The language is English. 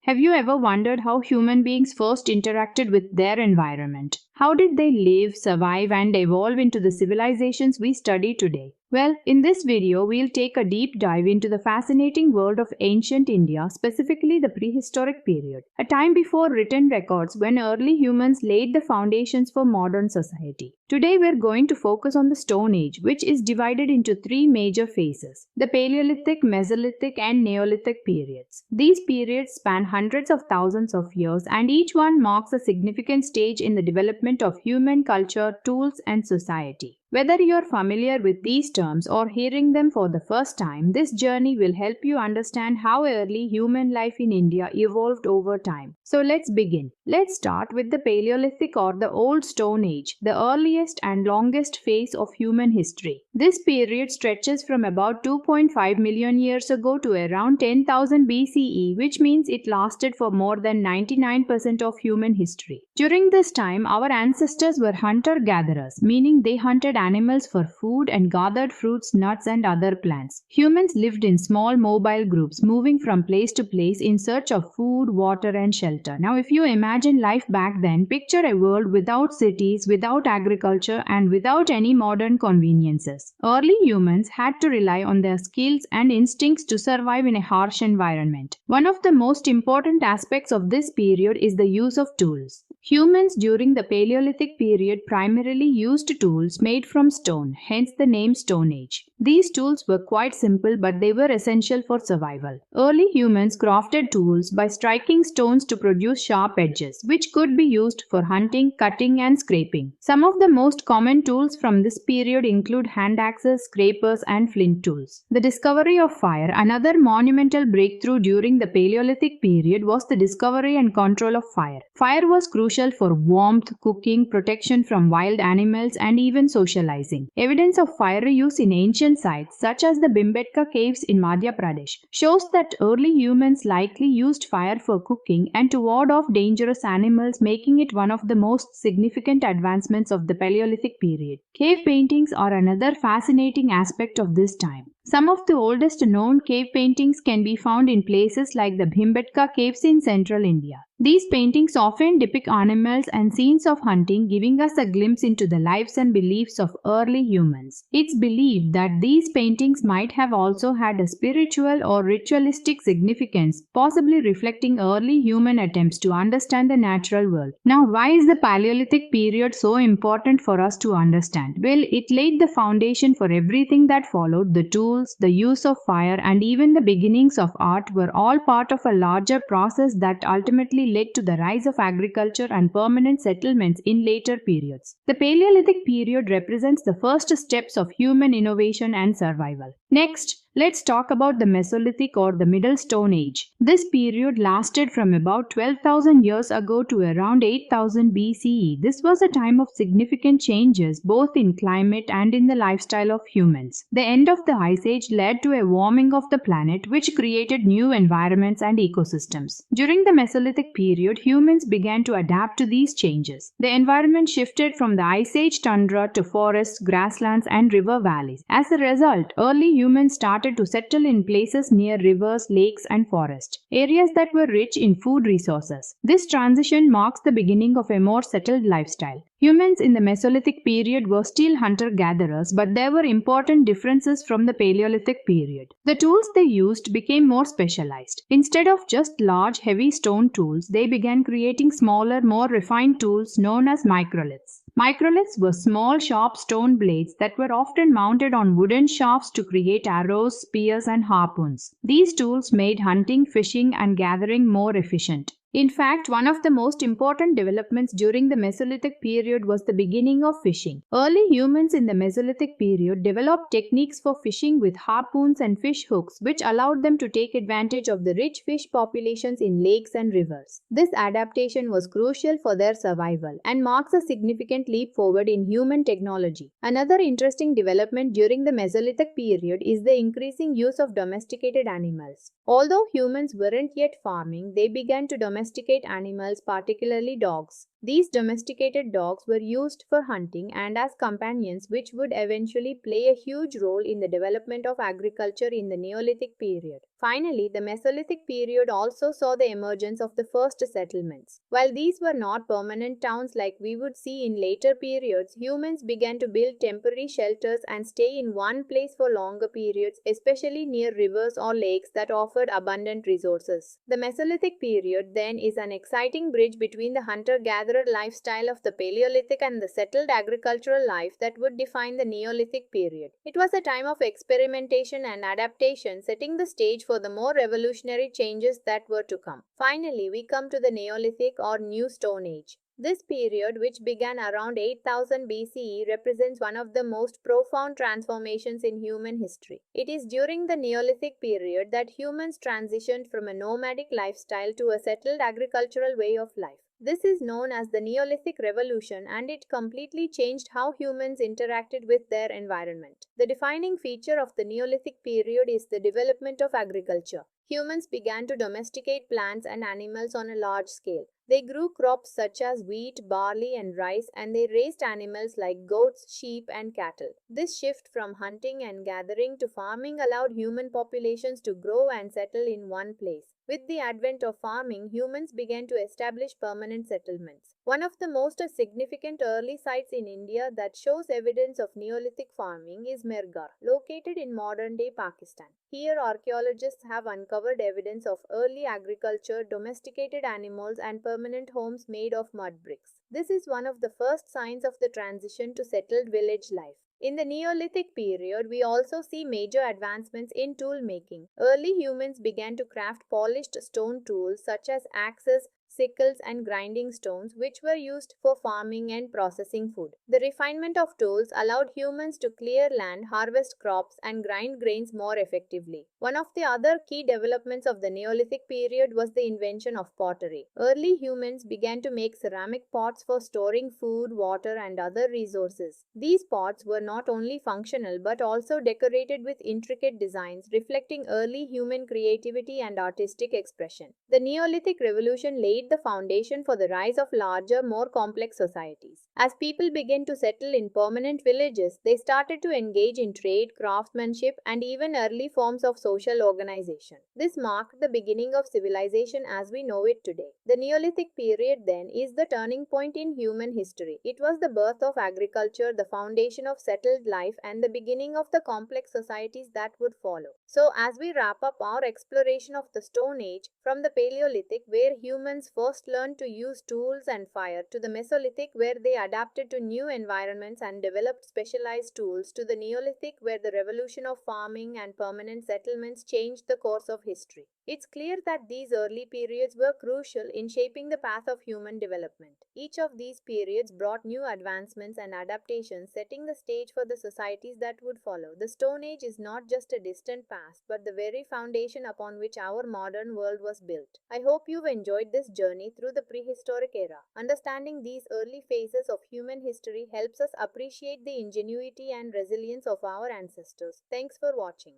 Have you ever wondered how human beings first interacted with their environment? How did they live, survive, and evolve into the civilizations we study today? Well, in this video, we'll take a deep dive into the fascinating world of ancient India, specifically the prehistoric period, a time before written records when early humans laid the foundations for modern society. Today, we're going to focus on the Stone Age, which is divided into three major phases: the Paleolithic, Mesolithic, and Neolithic periods. These periods span hundreds of thousands of years, and each one marks a significant stage in the development of human culture, tools, and society. Whether you're familiar with these terms or hearing them for the first time, this journey will help you understand how early human life in India evolved over time. So let's begin. Let's start with the Paleolithic or the Old Stone Age, the earliest and longest phase of human history. This period stretches from about 2.5 million years ago to around 10,000 BCE, which means it lasted for more than 99% of human history. During this time, our ancestors were hunter-gatherers, meaning they hunted animals for food and gathered fruits, nuts, and other plants. Humans lived in small mobile groups, moving from place to place in search of food, water, and shelter. Now, if you imagine life back then, picture a world without cities, without agriculture, and without any modern conveniences. Early humans had to rely on their skills and instincts to survive in a harsh environment. One of the most important aspects of this period is the use of tools. Humans during the Paleolithic period primarily used tools made from stone, hence the name Stone Age. These tools were quite simple, but they were essential for survival. Early humans crafted tools by striking stones to produce sharp edges, which could be used for hunting, cutting, and scraping. Some of the most common tools from this period include hand axes, scrapers, and flint tools. The discovery of fire, another monumental breakthrough during the Paleolithic period, was the discovery and control of fire. Fire was crucial for warmth, cooking, protection from wild animals, and even socializing. Evidence of fire use in ancient sites, such as the Bhimbetka caves in Madhya Pradesh, shows that early humans likely used fire for cooking and to ward off dangerous animals, making it one of the most significant advancements of the Paleolithic period. Cave paintings are another fascinating aspect of this time. Some of the oldest known cave paintings can be found in places like the Bhimbetka caves in central India. These paintings often depict animals and scenes of hunting, giving us a glimpse into the lives and beliefs of early humans. It's believed that these paintings might have also had a spiritual or ritualistic significance, possibly reflecting early human attempts to understand the natural world. Now, why is the Paleolithic period so important for us to understand? Well, it laid the foundation for everything that followed. The tools, the use of fire, and even the beginnings of art were all part of a larger process that ultimately led to the rise of agriculture and permanent settlements in later periods. The Paleolithic period represents the first steps of human innovation and survival. Next, let's talk about the Mesolithic or the Middle Stone Age. This period lasted from about 12,000 years ago to around 8,000 BCE. This was a time of significant changes both in climate and in the lifestyle of humans. The end of the Ice Age led to a warming of the planet, which created new environments and ecosystems. During the Mesolithic period, humans began to adapt to these changes. The environment shifted from the Ice Age tundra to forests, grasslands, and river valleys. As a result, early humans started to settle in places near rivers, lakes, and forests, areas that were rich in food resources. This transition marks the beginning of a more settled lifestyle. Humans in the Mesolithic period were still hunter-gatherers, but there were important differences from the Paleolithic period. The tools they used became more specialized. Instead of just large, heavy stone tools, they began creating smaller, more refined tools known as microliths. Microliths were small, sharp stone blades that were often mounted on wooden shafts to create arrows, spears, and harpoons. These tools made hunting, fishing, and gathering more efficient. In fact, one of the most important developments during the Mesolithic period was the beginning of fishing. Early humans in the Mesolithic period developed techniques for fishing with harpoons and fish hooks, which allowed them to take advantage of the rich fish populations in lakes and rivers. This adaptation was crucial for their survival and marks a significant leap forward in human technology. Another interesting development during the Mesolithic period is the increasing use of domesticated animals. Although humans weren't yet farming, they began to domesticate animals, particularly dogs. These domesticated dogs were used for hunting and as companions, which would eventually play a huge role in the development of agriculture in the Neolithic period. Finally, the Mesolithic period also saw the emergence of the first settlements. While these were not permanent towns like we would see in later periods, humans began to build temporary shelters and stay in one place for longer periods, especially near rivers or lakes that offered abundant resources. The Mesolithic period, then, is an exciting bridge between the hunter gatherer lifestyle of the Paleolithic and the settled agricultural life that would define the Neolithic period. It was a time of experimentation and adaptation, setting the stage for the more revolutionary changes that were to come. Finally, we come to the Neolithic or New Stone Age. This period, which began around 8000 BCE, represents one of the most profound transformations in human history. It is during the Neolithic period that humans transitioned from a nomadic lifestyle to a settled agricultural way of life. This is known as the Neolithic Revolution, and it completely changed how humans interacted with their environment. The defining feature of the Neolithic period is the development of agriculture. Humans began to domesticate plants and animals on a large scale. They grew crops such as wheat, barley, and rice, and they raised animals like goats, sheep, and cattle. This shift from hunting and gathering to farming allowed human populations to grow and settle in one place. With the advent of farming, humans began to establish permanent settlements. One of the most significant early sites in India that shows evidence of Neolithic farming is Mehrgarh, located in modern-day Pakistan. Here, archaeologists have uncovered evidence of early agriculture, domesticated animals, and permanent homes made of mud bricks. This is one of the first signs of the transition to settled village life. In the Neolithic period, we also see major advancements in tool making. Early humans began to craft polished stone tools such as axes, sickles, and grinding stones, which were used for farming and processing food. The refinement of tools allowed humans to clear land, harvest crops, and grind grains more effectively. One of the other key developments of the Neolithic period was the invention of pottery. Early humans began to make ceramic pots for storing food, water, and other resources. These pots were not only functional but also decorated with intricate designs, reflecting early human creativity and artistic expression. The Neolithic Revolution laid the foundation for the rise of larger, more complex societies. As people began to settle in permanent villages, they started to engage in trade, craftsmanship, and even early forms of social organization. This marked the beginning of civilization as we know it today. The Neolithic period, then, is the turning point in human history. It was the birth of agriculture, the foundation of settled life, and the beginning of the complex societies that would follow. So, as we wrap up our exploration of the Stone Age, from the Paleolithic, where humans first learned to use tools and fire, to the Mesolithic, where they adapted to new environments and developed specialized tools, to the Neolithic, where the revolution of farming and permanent settlements changed the course of history. It's clear that these early periods were crucial in shaping the path of human development. Each of these periods brought new advancements and adaptations, setting the stage for the societies that would follow. The Stone Age is not just a distant past, but the very foundation upon which our modern world was built. I hope you've enjoyed this journey through the prehistoric era. Understanding these early phases of human history helps us appreciate the ingenuity and resilience of our ancestors. Thanks for watching.